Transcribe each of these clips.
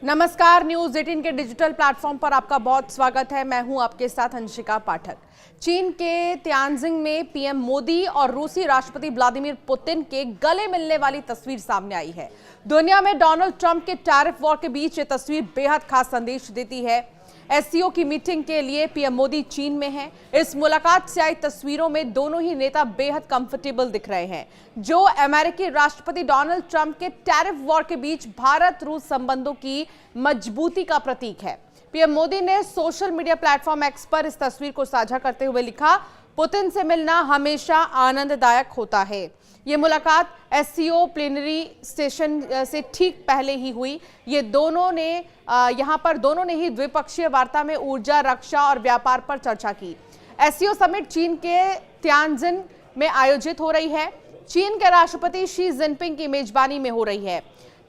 नमस्कार, न्यूज 18 के digital platform पर आपका बहुत स्वागत है। मैं हूं आपके साथ अंशिका पाठक। चीन के तियानजिंग में पीएम मोदी और रूसी राष्ट्रपति व्लादिमीर पुतिन के गले मिलने वाली तस्वीर सामने आई है। दुनिया में डोनाल्ड ट्रंप के टैरिफ वॉर के बीच ये तस्वीर बेहद खास संदेश देती है। एससीओ की मीटिंग के लिए पीएम मोदी चीन में हैं। इस मुलाकात से आई तस्वीरों में दोनों ही नेता बेहद कंफर्टेबल दिख रहे हैं, जो अमेरिकी राष्ट्रपति डोनाल्ड ट्रंप के टैरिफ वॉर के बीच भारत रूस संबंधों की मजबूती का प्रतीक है। पीएम मोदी ने सोशल मीडिया प्लेटफॉर्म एक्स पर इस तस्वीर को साझा करते हुए लिखा, पुतिन से मिलना हमेशा आनंददायक होता है। ये मुलाकात एससीओ प्लेनरी सेशन से ठीक पहले ही हुई। ये दोनों ने ही द्विपक्षीय वार्ता में ऊर्जा, रक्षा और व्यापार पर चर्चा की। एससीओ समिट चीन के तियानजिन में आयोजित हो रही है। चीन के राष्ट्रपति शी जिनपिंग की मेजबानी में हो रही है।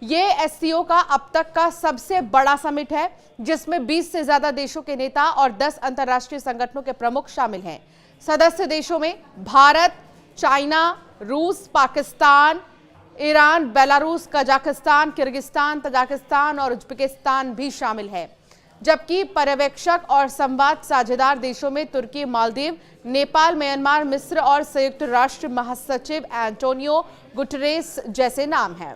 ये एससीओ का अब तक का सबसे बड़ा समिट है, जिसमें 20 से ज्यादा देशों के नेता और 10 अंतर्राष्ट्रीय संगठनों के प्रमुख शामिल हैं। सदस्य देशों में भारत, चाइना, रूस, Pakistan, Iran, Belarus, Kazakhstan, Kyrgyzstan, Tajikistan और उज्बेकिस्तान भी शामिल है। जबकि पर्यवेक्षक और संवाद साझेदार देशों में तुर्की, मालदीव, नेपाल, म्यांमार, मिस्र और संयुक्त राष्ट्र महासचिव एंटोनियो गुटेरेस जैसे नाम हैं।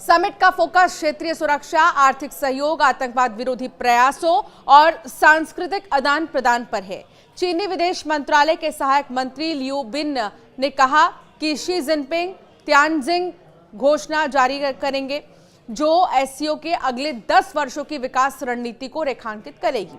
समिट का फोकस क्षेत्रीय सुरक्षा, आर्थिक सहयोग, आतंकवाद विरोधी प्रयासों और सांस्कृतिक आदान प्रदान पर है। चीनी विदेश मंत्रालय के सहायक मंत्री लियू बिन ने कहा कि शी जिनपिंग तियानजिंग घोषणा जारी करेंगे, जो एससीओ के अगले 10 वर्षों की विकास रणनीति को रेखांकित करेगी।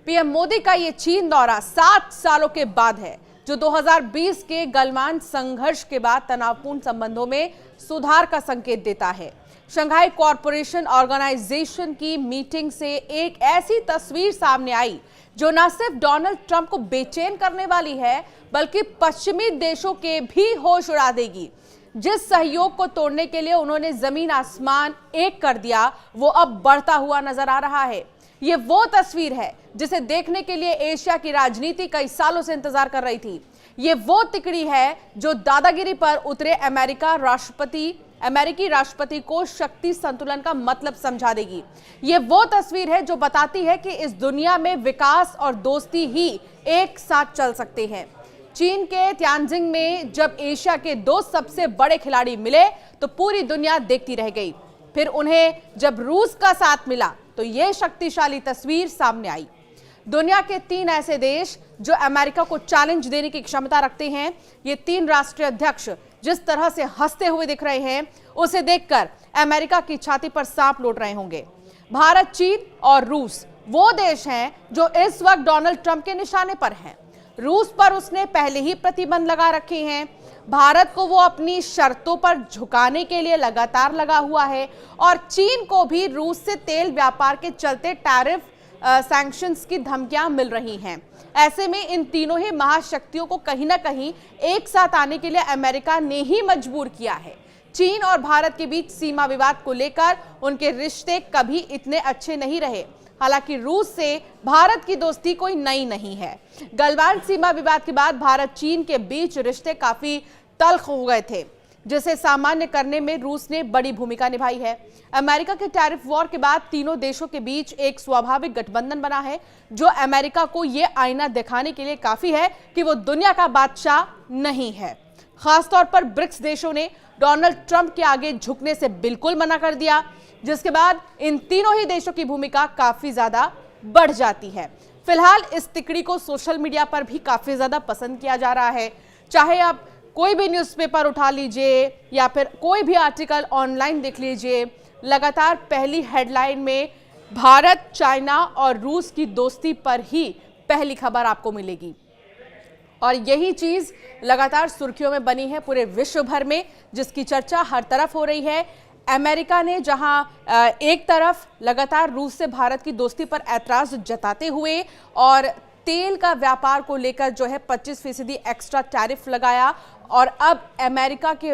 पीएम मोदी का ये चीन दौरा 7 सालों के बाद है, जो 2020 के गलवान संघर्ष के बाद तनावपूर्ण संबंधों में सुधार का संकेत देता है। शंघाई कॉरपोरेशन ऑर्गेनाइजेशन की मीटिंग से एक ऐसी तस्वीर सामने आई जो न सिर्फ डोनाल्ड ट्रंप को बेचैन करने वाली है, बल्कि पश्चिमी देशों के भी होश उड़ा देगी। जिस सहयोग को तोड़ने के लिए उन्होंने जमीन आसमान एक कर दिया, वो अब बढ़ता हुआ नजर आ रहा है। ये वो तस्वीर है जिसे देखने के लिए एशिया की राजनीति कई सालों से इंतजार कर रही थी। ये वो तिकड़ी है जो दादागिरी पर उतरे अमेरिकी राष्ट्रपति को शक्ति संतुलन का मतलब समझा देगी। ये वो तस्वीर है जो बताती है कि इस दुनिया में विकास और दोस्ती ही एक साथ चल सकते हैं। चीन के तियानजिंग में जब एशिया के 2 सबसे बड़े खिलाड़ी मिले तो पूरी दुनिया देखती रह गई। फिर उन्हें जब रूस का साथ मिला तो यह शक्तिशाली तस्वीर सामने आई। दुनिया के 3 ऐसे देश जो अमेरिका को चैलेंज देने की क्षमता रखते हैं। ये 3 राष्ट्रीय अध्यक्ष जिस तरह से हंसते हुए दिख रहे हैं, उसे देखकर अमेरिका की छाती पर सांप लौट रहे होंगे। भारत, चीन और रूस वो देश हैं जो इस वक्त डोनाल्ड ट्रंप के निशाने पर हैं। रूस पर उसने पहले ही प्रतिबंध लगा रखे हैं। भारत को वो अपनी शर्तों पर झुकाने के लिए लगातार लगा हुआ है और चीन को भी रूस से तेल व्यापार के चलते टैरिफ सैंक्शंस की धमकियां मिल रही हैं। ऐसे में इन तीनों ही महाशक्तियों को कहीं ना कहीं एक साथ आने के लिए अमेरिका ने ही मजबूर किया है। चीन और भारत के बीच सीमा विवाद को लेकर उनके रिश्ते कभी इतने अच्छे नहीं रहे। हालांकि रूस से भारत की दोस्ती कोई नई नहीं है। गलवान सीमा विवाद के बाद भारत चीन के बीच रिश्ते काफी तल्ख हो गए थे, जिसे सामान्य करने में रूस ने बड़ी भूमिका निभाई है। अमेरिका के टैरिफ वॉर के बाद तीनों देशों के बीच एक स्वाभाविक गठबंधन बना है, जो अमेरिका को यह आईना दिखाने के लिए काफी है कि वो दुनिया का बादशाह नहीं है। खासतौर पर ब्रिक्स देशों ने डोनाल्ड ट्रंप के आगे झुकने से बिल्कुल मना कर दिया, जिसके बाद इन तीनों ही देशों की भूमिका काफी ज्यादा बढ़ जाती है। फिलहाल इस तिकड़ी को सोशल मीडिया पर भी काफी ज्यादा पसंद किया जा रहा है। चाहे आप कोई भी न्यूज़पेपर उठा लीजिए या फिर कोई भी आर्टिकल ऑनलाइन देख लीजिए, लगातार पहली हेडलाइन में भारत, चाइना और रूस की दोस्ती पर ही पहली खबर आपको मिलेगी। और यही चीज लगातार सुर्खियों में बनी है पूरे विश्व भर में, जिसकी चर्चा हर तरफ हो रही है। अमेरिका ने जहां एक तरफ लगातार रूस से भारत की दोस्ती पर ऐतराज जताते हुए और तेल का व्यापार को लेकर जो है 25% एक्स्ट्रा टैरिफ लगाया और अब अमेरिका के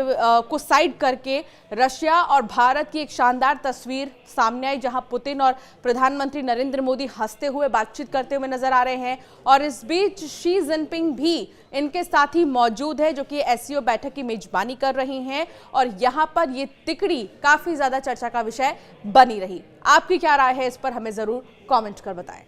को साइड करके रशिया और भारत की एक शानदार तस्वीर सामने आई, जहां पुतिन और प्रधानमंत्री नरेंद्र मोदी हंसते हुए बातचीत करते हुए नजर आ रहे हैं। और इस बीच शी जिनपिंग भी इनके साथ ही मौजूद है, जो कि एससीओ बैठक की मेजबानी कर रही हैं। और यहां पर ये तिकड़ी काफी ज्यादा चर्चा का विषय बनी रही। आपकी क्या राय है इस पर, हमें जरूर कमेंट कर बताएं।